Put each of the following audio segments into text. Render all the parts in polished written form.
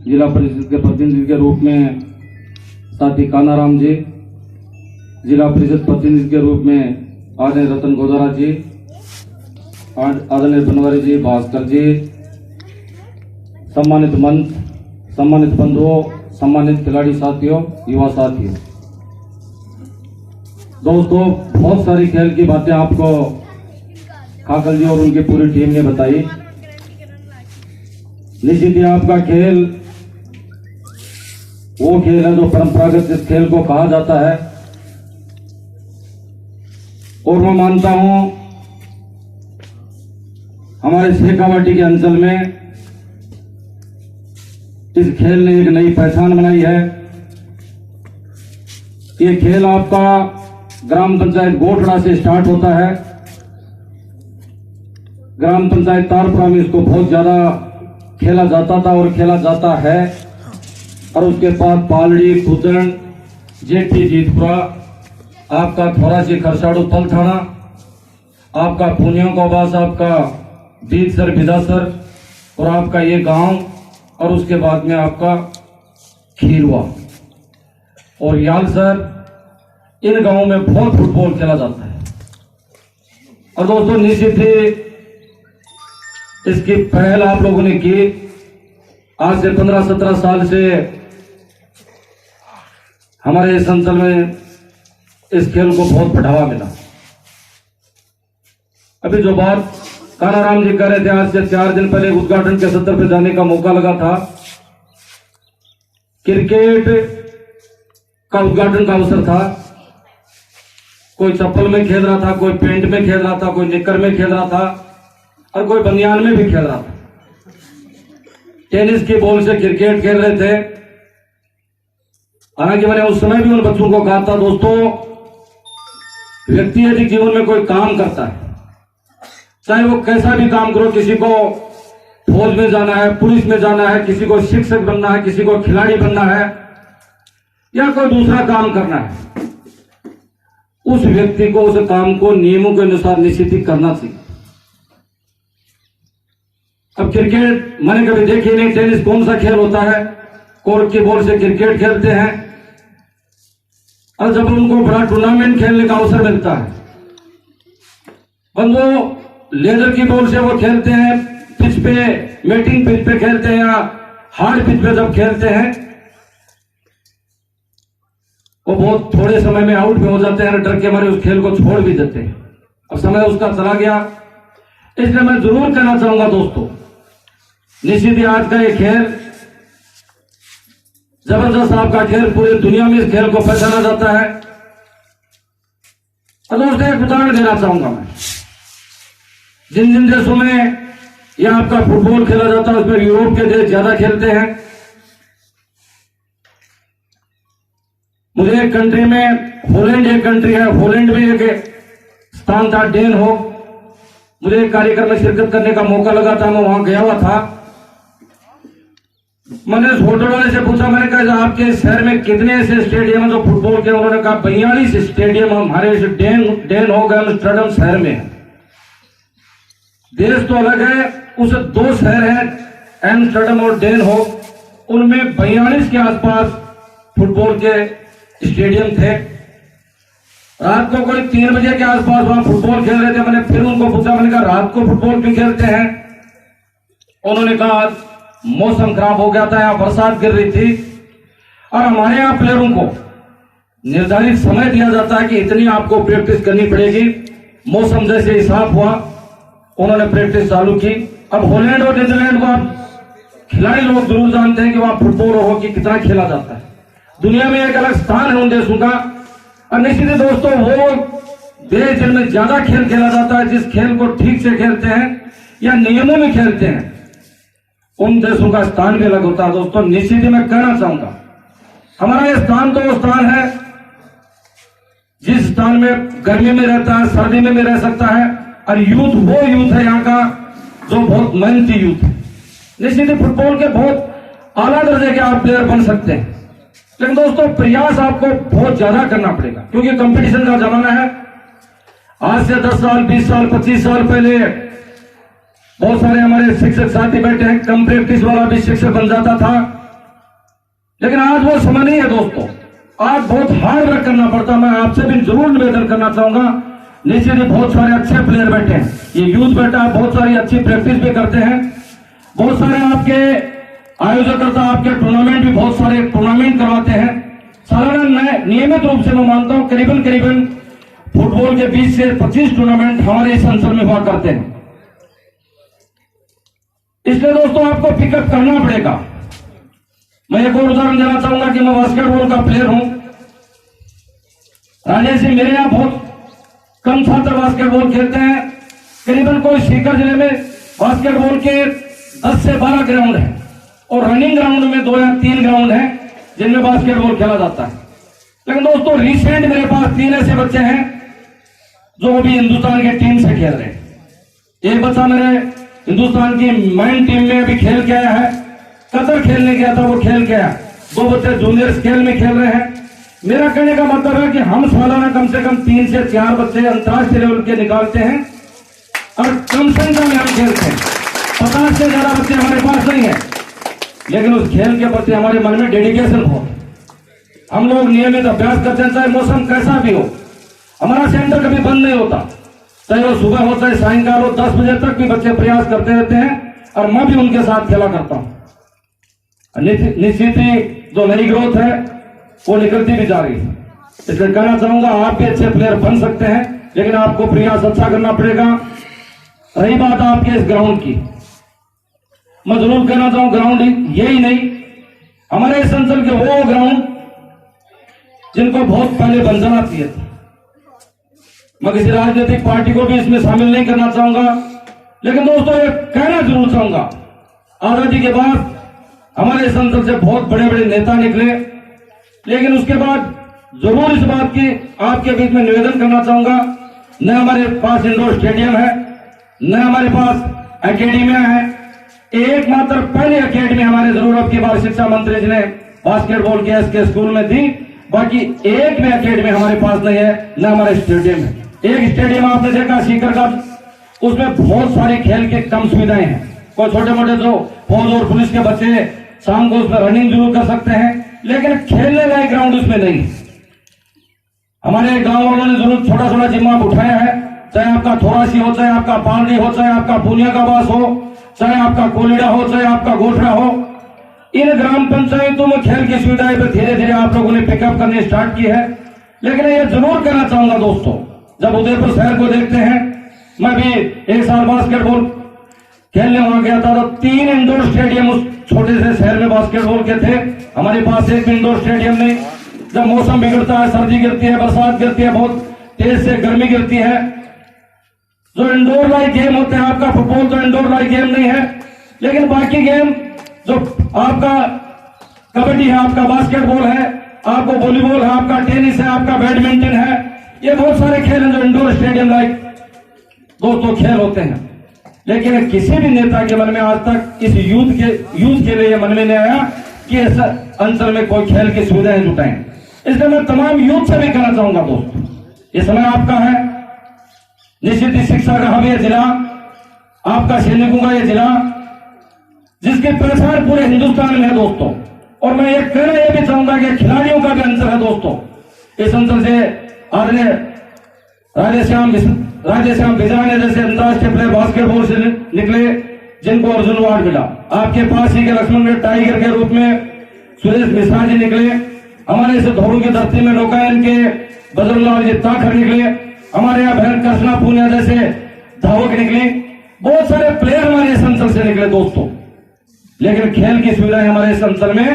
जिला परिषद के प्रतिनिधि के रूप में साथी कानाराम जी, जिला परिषद प्रतिनिधि के रूप में आदरणीय रतन गोदारा जी, आदरणीय बनवारी जी, भास्कर जी, सम्मानित मंच, सम्मानित बंधुओं, सम्मानित खिलाड़ी साथियों, युवा साथियों, दोस्तों, बहुत सारी खेल की बातें आपको खाकल जी और उनकी पूरी टीम ने बताई। निश्चित ही आपका खेल वो खेल है जो परंपरागत इस खेल को कहा जाता है, और मैं मानता हूं हमारे शेखावाटी के अंचल में इस खेल ने एक नई पहचान बनाई है। ये खेल आपका ग्राम पंचायत गोठड़ा से स्टार्ट होता है। ग्राम पंचायत तारपुरा में इसको बहुत ज्यादा खेला जाता था और खेला जाता है, और उसके बाद पालड़ी, खुदन, जेठी, जीतपुरा, आपका थोरासी, खरसाड़ू, पल थाना, आपका पुनियों का बास, आपका बीदसर, बिदासर, और आपका ये गांव, और उसके बाद में आपका खीरवा और यालसर। इन गांवों में बहुत फुटबॉल खेला जाता है। और दोस्तों, निश्चित ही इसकी पहल आप लोगों ने की। आज से 15-17 साल से हमारे इस अंचल में इस खेल को बहुत बढ़ावा मिला। अभी जो बात कानाराम जी कह रहे थे, आज से 4 दिन पहले उद्घाटन के सत्र पे जाने का मौका लगा था। क्रिकेट का उद्घाटन का अवसर था। कोई चप्पल में खेल रहा था, कोई पेंट में खेल रहा था, कोई निक्कर में खेल रहा था, और कोई बनियान में भी खेल रहा था। टेनिस की बॉल से क्रिकेट खेल रहे थे। हालांकि मैंने उस समय भी उन बच्चों को कहा था, दोस्तों, व्यक्तिगत जीवन में कोई काम करता है, चाहे वो कैसा भी काम करो, किसी को फौज में जाना है, पुलिस में जाना है, किसी को शिक्षक बनना है, किसी को खिलाड़ी बनना है, या कोई दूसरा काम करना है, उस व्यक्ति को उस काम को नियमों के अनुसार निश्चित ही करना चाहिए। अब क्रिकेट मैंने कभी देखी नहीं, टेनिस कौन सा खेल होता है, कोर्ट की बॉल से क्रिकेट खेलते हैं, और जब उनको बड़ा टूर्नामेंट खेलने का अवसर मिलता है, वो लेदर की बॉल से वो खेलते हैं, पिच पे, मैटिंग पिच पे खेलते हैं, या हार्ड पिच पे जब खेलते हैं, वो बहुत थोड़े समय में आउट भी हो जाते हैं, डर के मारे उस खेल को छोड़ भी देते हैं। अब समय उसका चला गया। इसलिए मैं जरूर कहना चाहूंगा दोस्तों, निश्चित ही आज का ये खेल जबरदस्त आपका खेल, पूरी दुनिया में इस खेल को पहचाना जाता है। और दोस्तों, एक उदाहरण देना चाहूंगा मैं। जिन जिन देशों में यह आपका फुटबॉल खेला जाता है, उसमें यूरोप के देश ज्यादा खेलते हैं। मुझे एक कंट्री में, हॉलैंड एक कंट्री है, हॉलैंड में एक स्थान था, डेन हो। मुझे एक कार्यक्रम में शिरकत करने का मौका लगा था, मैं वहां गया हुआ था। मैंने उस होटल वाले से पूछा, मैंने कहा आपके शहर में कितने ऐसे स्टेडियम है जो फुटबॉल के? उन्होंने कहा 42 स्टेडियम हमारे डेन हो गए एम्स्टर्डम शहर में है। देश तो अलग है, उस 2 शहर हैं एम्स्टर्डम और डेन हो, उनमें 42 के आसपास फुटबॉल के स्टेडियम थे। रात को कोई 3 बजे के आसपास वहां फुटबॉल खेल रहे थे। मैंने फिर उनको पूछा, मैंने कहा रात को फुटबॉल क्यों खेलते हैं? उन्होंने कहा मौसम खराब हो गया था, यहाँ बरसात गिर रही थी, और हमारे यहाँ प्लेयरों को निर्धारित समय दिया जाता है कि इतनी आपको प्रैक्टिस करनी पड़ेगी। मौसम जैसे ही साफ हुआ, उन्होंने प्रैक्टिस चालू की। अब हॉलैंड और नीदरलैंड को आप खिलाड़ी लोग जरूर जानते हैं कि वहां फुटबॉल और हॉकी कितना खेला जाता है। दुनिया में एक अलग स्थान है उन देशों का। और निश्चित ही दोस्तों, वो देश जिनमें ज्यादा खेल खेला जाता है, जिस खेल को ठीक से खेलते हैं या नियमों में खेलते हैं, उन देशों का स्थान भी अलग होता है। दोस्तों, निश्चित ही मैं कहना चाहूंगा, हमारा ये स्थान तो वो स्थान है जिस स्थान में गर्मी में रहता है, सर्दी में भी रह सकता है, और यूथ वो यूथ है यहाँ का जो बहुत मेहनती यूथ है। निश्चित ही फुटबॉल के बहुत आला दर्जे के आप प्लेयर बन सकते हैं, लेकिन दोस्तों प्रयास आपको बहुत ज्यादा करना पड़ेगा, क्योंकि कंपटीशन का जमाना है। आज से 10 साल, 20 साल, 25 साल पहले बहुत सारे हमारे शिक्षक साथी बैठे हैं, कम प्रैक्टिस वाला भी शिक्षक बन जाता था, लेकिन आज वो समय नहीं है दोस्तों, आज बहुत हार्ड वर्क करना पड़ता। मैं आपसे भी जरूर निवेदन करना चाहूंगा, नीचे भी बहुत सारे अच्छे प्लेयर बैठे हैं, ये यूथ बैठा है, बहुत सारी अच्छी प्रैक्टिस भी करते हैं, बहुत सारे आपके आयोजकर्ता आपके टूर्नामेंट भी बहुत सारे टूर्नामेंट करवाते हैं सालाना। नियमित रूप से मैं मानता हूं करीबन फुटबॉल के 20 से 25 टूर्नामेंट हमारे इस अंचल में हुआ करते हैं। इसलिए दोस्तों आपको पिकअप करना पड़ेगा। मैं एक और उदाहरण देना चाहूंगा कि मैं बास्केटबॉल का प्लेयर हूं। राजेश जी, मेरे यहां बहुत कम छात्र बास्केटबॉल खेलते हैं। करीबन कोई सीकर जिले में बास्केटबॉल के 10 से 12 ग्राउंड है और रनिंग ग्राउंड में 2 या 3 ग्राउंड है जिनमें बास्केटबॉल खेला जाता है। लेकिन दोस्तों रिसेंट मेरे पास 3 ऐसे बच्चे हैं जो अभी हिंदुस्तान की टीम से खेल रहे हैं। एक बच्चा मेरे हिंदुस्तान की मेन टीम में अभी खेल के आया है, कतर खेलने गया था, वो खेल के आया। 2 बच्चे जूनियर स्केल में खेल रहे हैं। मेरा कहने का मतलब है कि हम सालाना कम से कम 3 से 4 बच्चे अंतर्राष्ट्रीय लेवल के निकालते हैं और कम संख्या में हम खेलते हैं। 50 से ज्यादा बच्चे हमारे पास नहीं है, लेकिन उस खेल के प्रति हमारे मन में डेडिकेशन हो। हम लोग नियमित अभ्यास करते हैं, चाहे मौसम कैसा भी हो। हमारा सेंटर कभी बंद नहीं होता, चाहे वो सुबह हो चाहे सायंकाल हो, 10 बजे तक भी बच्चे प्रयास करते रहते हैं और मैं भी उनके साथ खेला करता हूं। निश्चित ही जो नई ग्रोथ है वो निकलती भी जा रही है। इसलिए कहना चाहूंगा आप भी अच्छे प्लेयर बन सकते हैं, लेकिन आपको प्रयास अच्छा करना पड़ेगा। रही बात आपके इस ग्राउंड की, मैं जरूर कहना चाहूं ग्राउंड यही नहीं, हमारे इस अंचल के वो ग्राउंड जिनको बहुत पहले बन जाना चाहिए था। मैं किसी राजनीतिक पार्टी को भी इसमें शामिल नहीं करना चाहूंगा, लेकिन दोस्तों ये कहना जरूर चाहूंगा, आजादी के बाद हमारे इस अंचल से बहुत बड़े बड़े नेता निकले, लेकिन उसके बाद जरूर इस बात की आपके बीच में निवेदन करना चाहूंगा, न हमारे पास इंडोर स्टेडियम है, न हमारे पास एकेडमियां है। एकमात्र पहली एकेडमी हमारे जरूर अब की बार शिक्षा मंत्री जी ने बास्केटबॉल के एसके स्कूल में दी, बाकी एक भी एकेडमी हमारे पास नहीं है, न हमारे स्टेडियम है। एक स्टेडियम आपने देखा सीकर का, उसमें बहुत सारी खेल की कम सुविधाएं हैं। कोई छोटे मोटे जो फौज और पुलिस के बच्चे शाम को उसमें रनिंग जरूर कर सकते हैं, लेकिन खेलने लायक ग्राउंड उसमें नहीं है। हमारे गांव वालों ने जरूर छोटा छोटा जिम्मा उठाया है, चाहे आपका थोरासी हो, चाहे आपका पालड़ी हो, चाहे आपका पुनिया का बास हो, चाहे आपका कोलिडा हो, चाहे आपका गोठरा हो। इन ग्राम पंचायतों में खेल की सुविधाएं पर धीरे धीरे आप लोगों ने पिकअप करनी स्टार्ट की है। लेकिन ये जरूर कहना चाहूंगा दोस्तों, जब उदयपुर शहर को देखते हैं, मैं भी एक साल बास्केटबॉल खेलने वहां गया था, तो 3 इंडोर स्टेडियम उस छोटे से शहर में बास्केटबॉल के थे। हमारे पास एक भी इंडोर स्टेडियम नहीं। जब मौसम बिगड़ता है, सर्दी गिरती है, बरसात गिरती है, बहुत तेज से गर्मी गिरती है, जो इंडोर लाइक गेम होते हैं, आपका फुटबॉल तो इंडोर लाइक गेम नहीं है, लेकिन बाकी गेम जो आपका कबड्डी है, आपका बास्केटबॉल है, आपको वॉलीबॉल है, आपका टेनिस है, आपका बैडमिंटन है, ये बहुत सारे खेल हैं जो इंडोर स्टेडियम लाइक दोस्तों खेल होते हैं। लेकिन किसी भी नेता के मन में आज तक इस यूथ के लिए मन में नहीं आया कि इस अंचल में कोई खेल की सुविधाएं जुटाएं। इसलिए मैं तमाम यूथ से भी कहना चाहूंगा दोस्तों, ये समय आपका है। निश्चित ही शिक्षा का हब ये जिला, आपका सैनिकों का ये जिला, जिसकी पहचान पूरे हिंदुस्तान में है दोस्तों। और मैं ये कहना यह भी चाहूंगा कि खिलाड़ियों का भी अंचल है दोस्तों। इस अंचल से आदरणीय राधेश्याम बिजाने जैसे अंतर्राष्ट्रीय प्लेयर बास्केटबॉल से निकले, जिनको अर्जुन अवार्ड मिला। आपके पास ही के लक्ष्मण टाइगर के रूप में सुरेश मिश्रा जी निकले। हमारे इस धोरू की धरती में नौकायन के बजरंगलाल जी ताखर निकले। हमारे यहाँ बहन कृष्णा पूनिया जैसे धावक निकले। बहुत सारे प्लेयर हमारे इस अंचल से निकले दोस्तों, लेकिन खेल की सुविधाएं हमारे इस अंचल में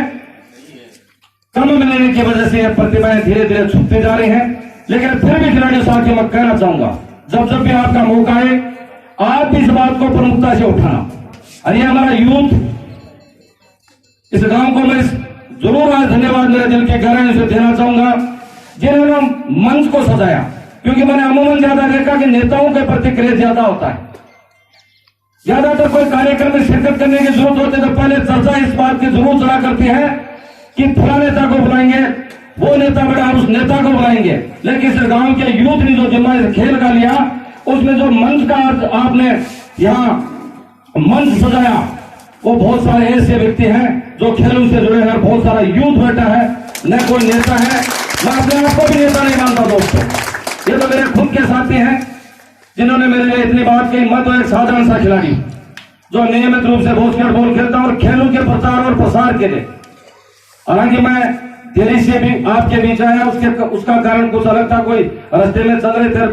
कम मिलने की वजह से प्रतिभाएं धीरे धीरे छुपती जा रही हैं। लेकिन फिर भी खिलाड़ियों साथियों मैं कहना चाहूंगा, जब जब भी आपका मौका आए, आप भी इस बात को प्रमुखता से उठाना। और ये हमारा यूथ, इस गांव को मैं जरूर आज धन्यवाद मेरे दिल के गहराई से देना चाहूंगा, जिन्होंने मंच को सजाया। क्योंकि मैंने अमूमन ज्यादा देखा कि नेताओं के प्रति क्रेज ज्यादा होता है। ज्यादातर कोई कार्यक्रम में शिरकत करने की जरूरत होती है तो पहले चर्चा इस बात की जरूर चला करती है कि फला नेता को बुलाएंगे, वो नेता बड़ा, उस नेता को बुलाएंगे। लेकिन इस गांव के यूथ ने जो जिम्मा इस खेल का लिया, उसमें जो मंच का आपने यहाँ मंच सजाया, वो बहुत सारे ऐसे व्यक्ति हैं जो खेलों से जुड़े हैं, बहुत सारा यूथ बैठा है, न कोई नेता है। मैं अपने आप को भी नेता नहीं मानता दोस्तों, ये तो मेरे खुद के साथी हैं जिन्होंने मेरे लिए इतनी बात कही। मैं तो एक साधारण सा खिलाड़ी जो नियमित रूप से बास्केटबॉल खेलता हूं और खेलों के प्रचार और प्रसार के लिए। हालांकि मैं दिल्ली से भी आपके बीच आया, उसका कारण कुछ अलग था। कोई रास्ते में चल रहे थे,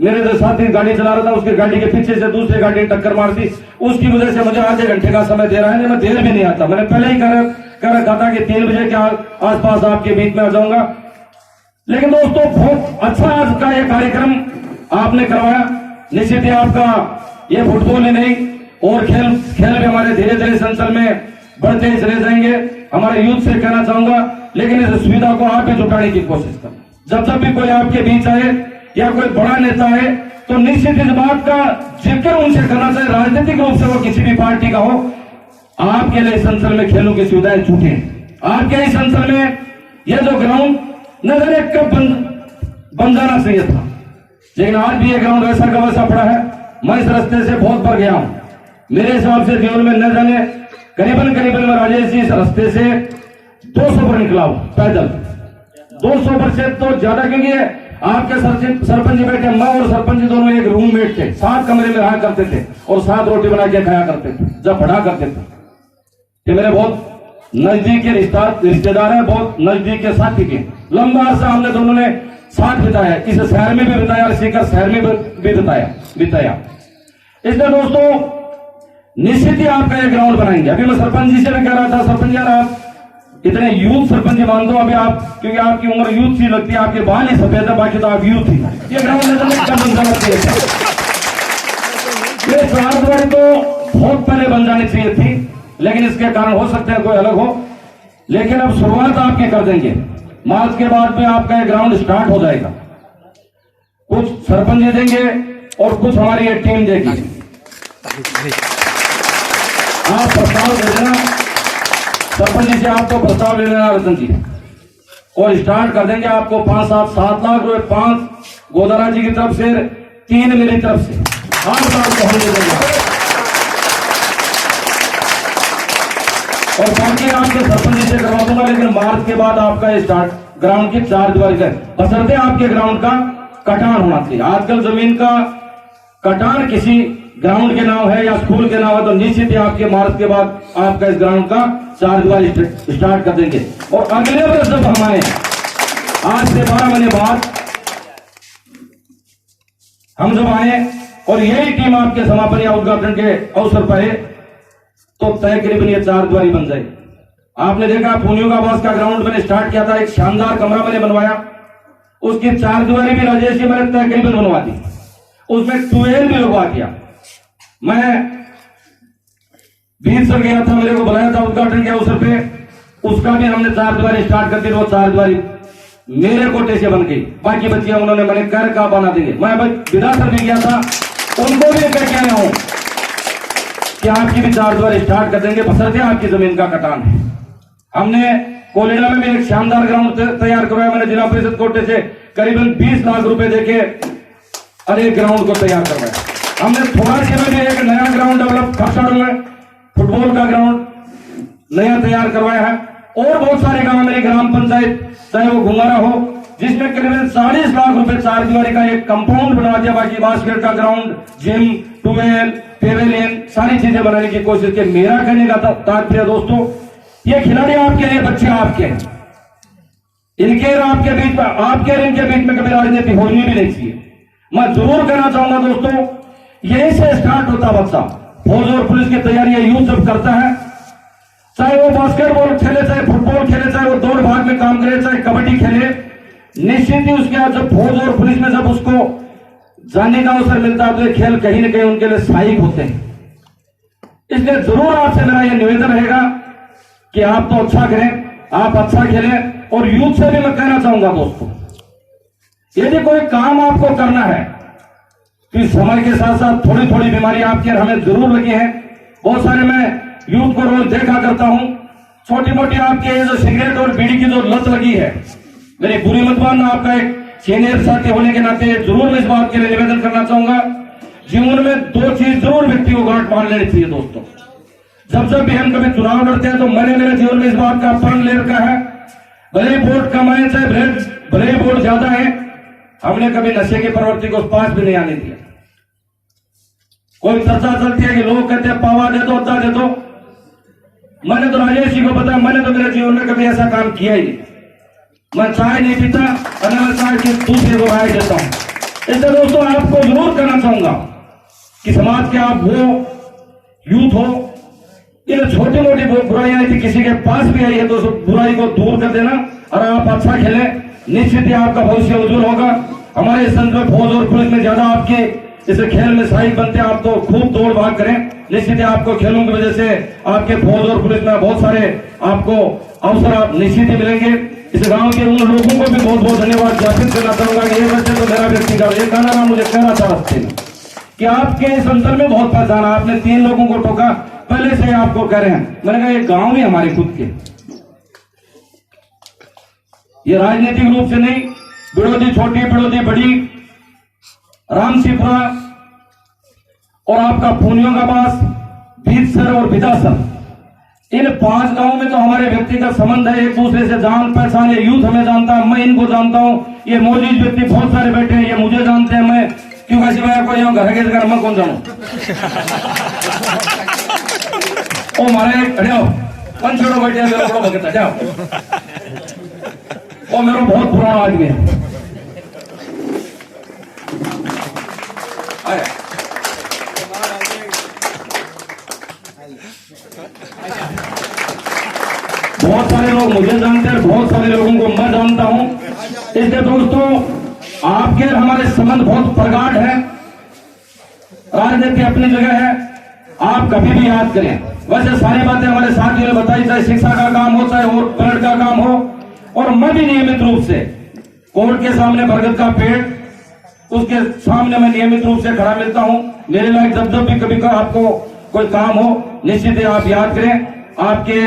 मेरे जो साथी गाड़ी चला रहा था, उसकी गाड़ी के पीछे से दूसरी गाड़ी ने टक्कर मार दी। उसकी वजह से मुझे आधे घंटे का समय दे रहा है, मैं देर भी नहीं आता। मैंने पहले ही कह रखा था कि 3 बजे के आसपास आपके बीच में आ जाऊंगा। लेकिन दोस्तों, बहुत अच्छा आज का ये कार्यक्रम आपने करवाया। निश्चित ही आपका ये फुटबॉल ही नहीं और खेल भी हमारे धीरे धीरे संचल में बढ़ते ही चले जाएंगे। हमारे यूथ से कहना चाहूंगा, लेकिन इस सुविधा को आप भी जुटाने की कोशिश करें। जब भी कोई आपके बीच आए या कोई बड़ा नेता है, तो निश्चित इस बात का जिक्र उनसे करना चाहिए, राजनीतिक रूप से वो किसी भी पार्टी का हो। आपके लिए संसद में खेलों की सुविधाएं छूटे। आपके इस संसद में यह जो ग्राउंड न जाने कब बन जाना चाहिए था, लेकिन आज भी ये ग्राउंड वैसा का वैसा पड़ा है। मैं इस रास्ते से बहुत बार गया हूं। मेरे हिसाब से जीवन में न जाने करीबन मैं राजेश जी इस रास्ते से 200 पर निकला हूं पैदल। 200 पर से तो ज्यादा, क्योंकि आपके सरपंच जी बैठे, मैं और सरपंच जी दोनों एक रूममेट थे, 7 कमरे में रहा करते थे और 7 रोटी बना के खाया करते थे जब पढ़ा करते थे। ये मेरे बहुत नजदीक के रिश्तेदार हैं, बहुत नजदीक के साथी के। लंबा अरसा हमने दोनों ने साथ बिताया, इस शहर में भी बिताया, सीकर शहर में भी बिताया। इसलिए दोस्तों, निश्चित ही आपका ये ग्राउंड बनाएंगे। अभी मैं सरपंच जी से भी कह रहा था, सरपंच यार आप इतने यूथ सरपंच मान दो अभी आप, क्योंकि आपकी उम्र यूथ सी लगती है, आपके बाल ही सफेद है, बाकी तो आप यूथ ही। ये ग्राउंड ये द्वार तो बहुत पहले बन जानी चाहिए थी, लेकिन इसके कारण हो सकते हैं कोई अलग हो। लेकिन अब शुरुआत आपकी कर देंगे, मार्च के बाद में आपका ये ग्राउंड स्टार्ट हो जाएगा। कुछ सरपंच जी देंगे और कुछ हमारी ये टीम देगी। आप प्रस्ताव दे देना सरपंच जी से, आपको प्रस्ताव ले लेना रतन जी, और स्टार्ट कर देंगे। आपको 5-7 लाख रुपए, 5 गोदारा जी की तरफ से, 3 मेरी तरफ से, 8 लाख को हम दे देंगे। और बाकी आपके सरपंच जी से करवा दूंगा, लेकिन मार्च के बाद आपका स्टार्ट ग्राउंड की 4 दीवारी का, बशर्ते आपके ग्राउंड का कटान होना चाहिए। आजकल जमीन का कटान किसी ग्राउंड के नाम है या स्कूल के नाम है, तो निश्चित ही आपके मार्च के बाद आपका इस ग्राउंड का 4 दीवारी स्टार्ट कर देंगे। और अगले वर्ष जब हम आए, आज से 12 महीने बाद हम जब आए और यही टीम आपके समापन या उद्घाटन के अवसर पर है, तो तय करीबन ये 4 दीवारी बन जाए। आपने देखा पुनियों का आवास का ग्राउंड मैंने स्टार्ट किया था, एक शानदार कमरा मैंने बनवाया, उसकी 4 दीवारी भी राजेश जी मैंने तय करीबन बनवा दी, उसमें ट्यूबवेल भी लगवा दिया। मैं 20 से गया था, मेरे को बुलाया था उद्घाटन के अवसर पे, उसका भी हमने 4 दीवारी स्टार्ट कर दी। वो 4 दीवारी मेरे कोटे से बन गई, बाकी बच्चियां उन्होंने मैंने कर का बना देंगे। मैं विधानसभा भी गया था, उनको भी कह के आया हूं कि आपकी भी 4 दीवारी स्टार्ट कर देंगे, बशर्ते आपकी जमीन का कटान है। हमने कोलेडा में भी एक शानदार ग्राउंड तैयार करवाया, मैंने जिला परिषद कोटे से करीबन 20 लाख रुपए देके और एक ग्राउंड को तैयार करवाया। हमने थोड़ा सा में एक नया ग्राउंड डेवलप खरसाड़ में फुटबॉल का ग्राउंड नया तैयार करवाया है। और बहुत सारे गांव मेरी ग्राम पंचायत, चाहे वो घुंगारा हो, जिसमें करीबन 40 लाख रुपए 4 दीवारी का एक कंपाउंड बनवा दिया। बाकी बास्केट का ग्राउंड, जिम, ट्यूबवेल, पेवेलियन, सारी चीजें बनाने की कोशिश की। मेरा कहने का तात्पर्य दोस्तों, ये खिलाड़ी आपके हैं, बच्चे आपके हैं, इनके और आपके बीच में, आपके और इनके बीच में कभी राजनीति होनी भी नहीं चाहिए। मैं जरूर कहना चाहूंगा दोस्तों, यहीं से स्टार्ट होता बच्चा। फौज और पुलिस की तैयारियां यूथ जब करता है, चाहे वो बास्केटबॉल खेले, चाहे फुटबॉल खेले, चाहे वो दौड़ भाग में काम करे, चाहे कबड्डी खेले, निश्चित ही उसके बाद जब फौज और पुलिस में जब उसको जाने का अवसर मिलता है, तो ये खेल कहीं ना कहीं उनके लिए सहायक होते हैं। इसलिए जरूर आपसे मेरा यह निवेदन रहेगा कि आप तो अच्छा करें, आप अच्छा खेलें। और यूथ से भी मैं कहना चाहूंगा दोस्तों, यदि कोई काम आपको करना है, तो समय के साथ साथ थोड़ी थोड़ी बीमारी आपके हमें जरूर लगी है। बहुत सारे मैं यूथ को रोज देखा करता हूं, छोटी मोटी आपके जो सिगरेट और बीड़ी की जो लत लगी है, मेरी बुरी मत मानना, आपका एक सीनियर साथी होने के नाते जरूर मैं इस बात के लिए निवेदन करना चाहूंगा, जीवन में 2 चीज जरूर व्यक्ति को गांठ बांध लेनी चाहिए दोस्तों। जब जब भी हम कभी चुनाव लड़ते हैं तो मैंने मेरे जीवन में इस बात का प्रण ले रखा है, भले ही वोट कम आए चाहे भले ही वोट ज्यादा है, हमने कभी नशे की प्रवृत्ति को पास भी नहीं आने दिया। कोई चर्चा चलती है कि लोग कहते हैं पावा दे दो, अद्धा दे दो। मैंने तो राजेश जी को पता, मैंने तो मेरे जीवन में कभी ऐसा काम किया ही नहीं। मैं चाय नहीं पीता और मैं चाय की दूसरे को राय देता हूं। इसलिए दोस्तों आपको जरूर करना चाहूंगा कि समाज के आप वो यूथ हो, इन छोटी मोटी बुराइयां यदि किसी के पास भी आई है तो उस बुराई को दूर कर देना और आप अच्छा खेलें, निश्चित ही आपका भविष्य उज्जवल होगा। हमारे संघ में फौज और पुलिस में ज्यादा आपके इस खेल में सहायक बनते हैं, आप तो खूब दौड़ भाग करें। निश्चित ही आपको खेलों की वजह से आपके फौज और पुलिस में बहुत सारे आपको अवसर आप निश्चित ही मिलेंगे। इस गांव के उन लोगों को भी बहुत बहुत धन्यवाद ज्ञापित करना चाहूंगा कि ये बच्चे तो मेरा व्यक्तिगत एक गाना मुझे कहना था रास्ते में कि आपके इस अंतर में बहुत पहचान, आपने 3 लोगों को टोका, पहले से आपको कह रहे हैं। मैंने कहा ये गांव ही हमारे खुद के, ये राजनीतिक रूप से नहीं, विरोधी छोटी विरोधी बड़ी, रामसीपुरा और आपका पूनियों का पास, बीतसर और बिदासर, इन 5 गांवों में तो हमारे व्यक्तिगत संबंध है, एक दूसरे से जान पहचान है। यूथ हमें जानता है, मैं इनको जानता हूं, ये मौजूद व्यक्ति बहुत सारे बैठे हैं, ये मुझे जानते हैं। मैं क्यों कैसे मैं कोई घर के घर में कौन जानू ओ मारे खड़े हो पंच छोड़ो बैठे मेरे को भगता जाओ ओ मेरा बहुत पुराना आदमी है। बहुत सारे लोग मुझे जानते हैं, बहुत सारे लोगों को मैं जानता हूं। इसलिए दोस्तों आपके हमारे संबंध बहुत प्रगाढ़ है। राजनीति अपनी जगह है, आप कभी भी याद करें। वैसे सारी बातें हमारे साथियों ने बताई, चाहे शिक्षा का काम हो चाहे और पलट का काम हो। और मैं भी नियमित रूप से कोर्ट के सामने बरगद का पेड़, उसके सामने मैं नियमित रूप से खड़ा मिलता हूं। मेरे लायक जब भी कभी आपको कोई काम हो, निश्चित ही आप याद करें। आपके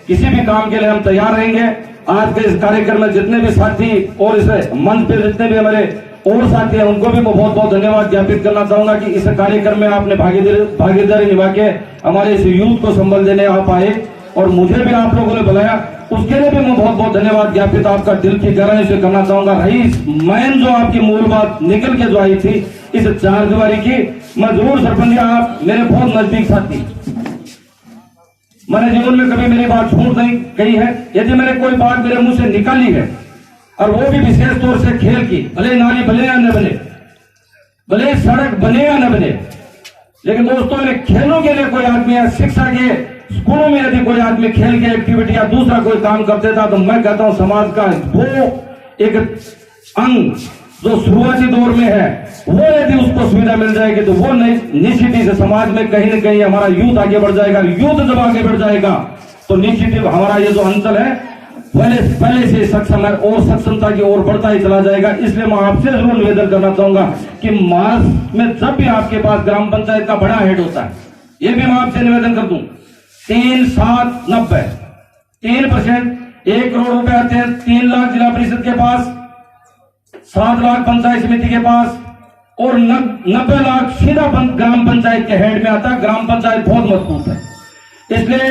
किसी भी काम के लिए हम तैयार रहेंगे। आज के इस कार्यक्रम में जितने भी साथी और इस मंच पे जितने भी हमारे और साथी हैं, उनको भी मैं बहुत बहुत धन्यवाद ज्ञापित करना चाहूंगा कि इस कार्यक्रम में आपने भागीदारी निभा के हमारे इस यूथ को संबल देने आप आए और मुझे भी आप लोगों ने बुलाया, उसके लिए भी मैं बहुत बहुत धन्यवाद ज्ञापित आपका दिल की गहराई से करना चाहूंगा। रही मैन जो आपकी मूल बात निकल के जो आई थी इस 4 दीवारी की, मैं जरूर सरपंच आप मेरे बहुत नजदीक साथी, मैंने जीवन में कभी मेरी बात झूठ नहीं कही है। यदि मैंने कोई बात मेरे मुंह से निकाली है और वो भी विशेष तौर से खेल की, भले नाली बने या न बने, भले सड़क बने या न बने, लेकिन दोस्तों ने खेलों के लिए कोई आदमी या शिक्षा के स्कूलों में यदि कोई आदमी खेल की एक्टिविटी या दूसरा कोई काम करते था तो मैं कहता हूं समाज का वो एक अंग जो शुरुआती दौर में है, वो यदि उसको सुविधा मिल जाएगी तो वो निश्चित ही से समाज में कहीं न कहीं हमारा यूथ आगे बढ़ जाएगा। यूथ जब आगे बढ़ जाएगा तो निश्चित ही हमारा ये जो अंचल है पहले से सक्षम है और सक्षमता की ओर बढ़ता ही चला जाएगा। इसलिए मैं आपसे जरूर निवेदन करना चाहूंगा कि मार्च में जब भी आपके पास ग्राम पंचायत का बड़ा हेड होता है, ये भी मैं आपसे निवेदन कर दूं, 3,7,90 3%, 1 करोड़ रुपए आते हैं। 3 लाख जिला परिषद के पास, 7 लाख पंचायत समिति के पास और 90 लाख सीधा ग्राम पंचायत के हेड में आता है। ग्राम पंचायत बहुत मजबूत है। इसलिए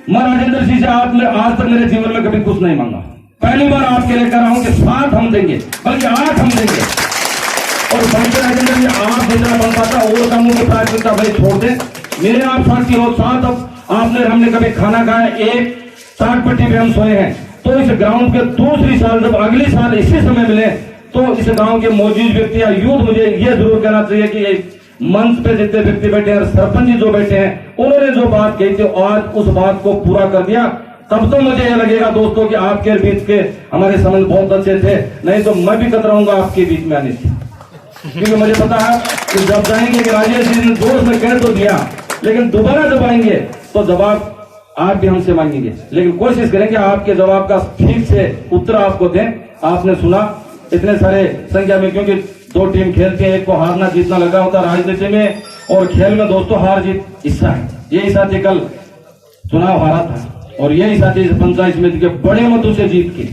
मैं राजेंद्र जी से आपने आज तक मेरे जीवन में कभी कुछ नहीं मांगा, पहली बार आपके लिए कह रहा हूं कि 7 हम देंगे, बल्कि 8 हम देंगे। और बल्कि राजेंद्र जी आप जितना बन पाता और कामों की प्राथमिकता भाई छोड़ दे। मेरे आप साथी हो 7, अब आपने हमने कभी खाना खाया, एक 60 पट्टी पे हम सोए हैं। तो इस ग्राउंड के दूसरी साल जब अगली साल इसी समय मिले तो इस गांव के मौजूद व्यक्ति या यूथ मुझे यह जरूर कहना चाहिए कि मंच पे जितने व्यक्ति बैठे हैं, सरपंच जी जो बैठे हैं, उन्होंने जो बात कही थी आज उस बात को पूरा कर दिया। तब तो मुझे यह लगेगा दोस्तों कि आपके बीच के हमारे संबंध बहुत अच्छे थे, नहीं तो मैं भी कतराऊंगा आपके बीच में आने से, क्योंकि मुझे पता है कि जब जाएंगे कि राजेश जी ने जोर में कह तो दिया, लेकिन दोबारा जब आएंगे तो जवाब आप भी हमसे मांगेंगे, लेकिन कोशिश करें कि आपके जवाब का ठीक से उत्तर आपको दें। आपने सुना इतने सारे संख्या में, क्योंकि 2 टीम खेलती है, एक को हारना जीतना लगा होता है राजनीति में और खेल में दोस्तों हार जीत हिस्सा है। यही साथी कल चुनाव हारा था और यही साथी पंचायत समिति के बड़े मतों से जीत के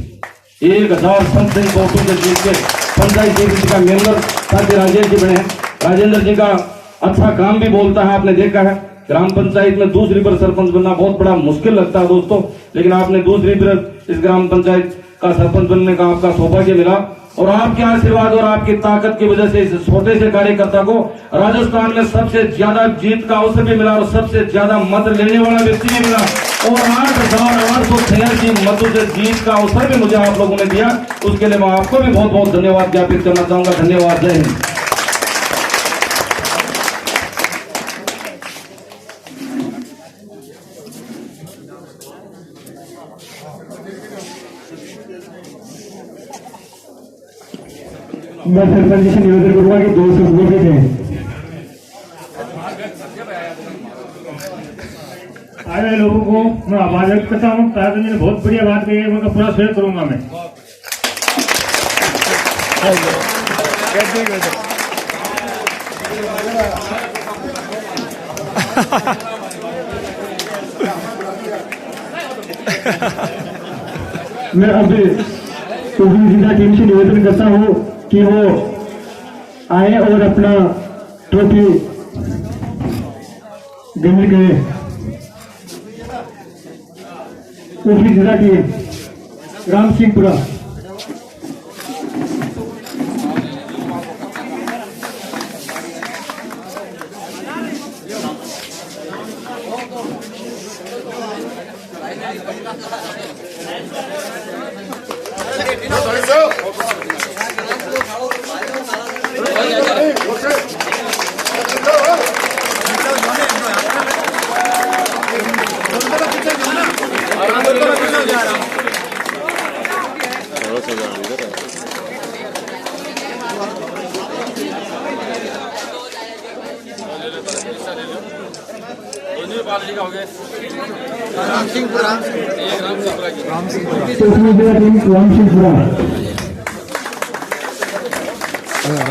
1000 समथिंग वोटों से जीत के पंचायत समिति का मेंबर साथी राजेश जी बने हैं। राजेंद्र जी का अच्छा काम भी बोलता है, आपने देखा है। ग्राम पंचायत में दूसरी बार सरपंच बनना बहुत बड़ा मुश्किल लगता है दोस्तों, लेकिन आपने दूसरी बार इस ग्राम पंचायत का सरपंच बनने का आपका सौभाग्य मिला और आपके आशीर्वाद और आपकी ताकत की वजह से इस छोटे से कार्यकर्ता को राजस्थान में सबसे ज्यादा जीत का अवसर भी मिला और सबसे ज्यादा मत लेने वाला व्यक्ति भी मिला और 8,886 मतों से जीत का अवसर भी मुझे आप लोगों ने दिया। उसके लिए मैं आपको भी बहुत बहुत धन्यवाद ज्ञापित करना चाहूंगा। धन्यवाद। जय हिंद। मैं सरपंच जी से निवेदन करूंगा कि 2 शब्द बोल देते हैं। आए हुए लोगों को मैं आभार व्यक्त करता हूँ। तारा जी ने बहुत बढ़िया बात कही है, उनका पूरा सहयोग करूंगा मैं। मैं अब जिला टीम से निवेदन करता हूँ कि वो आए और अपना ट्रॉफी ग्रहण करें। ऊपरी जिला टीम राम सिंहपुरा।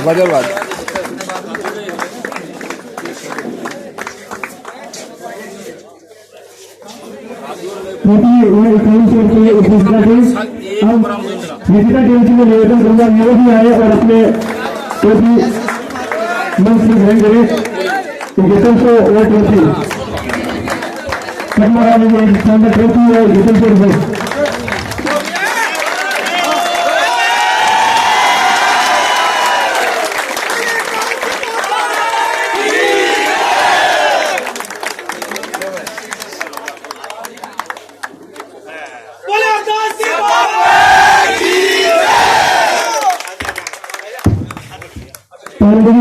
बाजारवाद टीम से निवेदन करूंगा वो भी आए और अपने ट्रॉफी मंच में ग्रहण करें। गेतन से वो ट्रॉफी ट्रॉफी और गेतन से रुपये।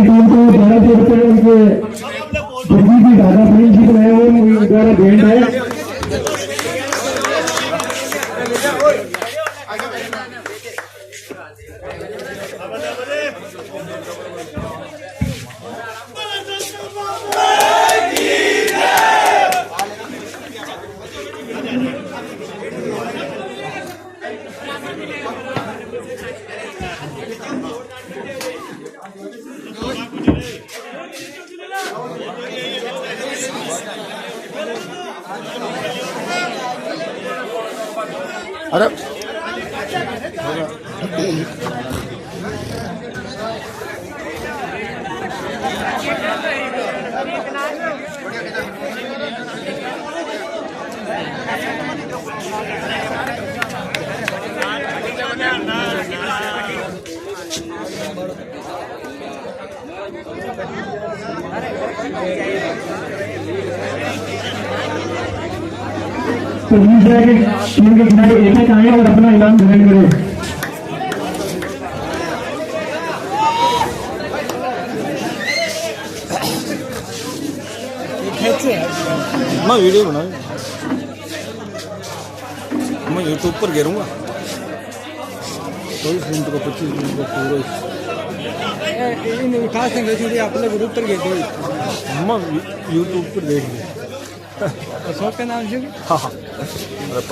टीम को 1200 रुपये उनके जर्सी की धागा प्रिंट जी बनाए हुए उनके द्वारा भेंट है। अरे तो टीम के खिलाड़ी एक एक आए और अपना इनाम ग्रहण करें। मैं वीडियो बना मैं यूट्यूब पर गिरूंगा 24 मिनट का 25 मिनट का पूरा खास अपने ग्रुप पर गए मैं यूट्यूब पर देख लिया। अशोक का नाम हाँ हाँ।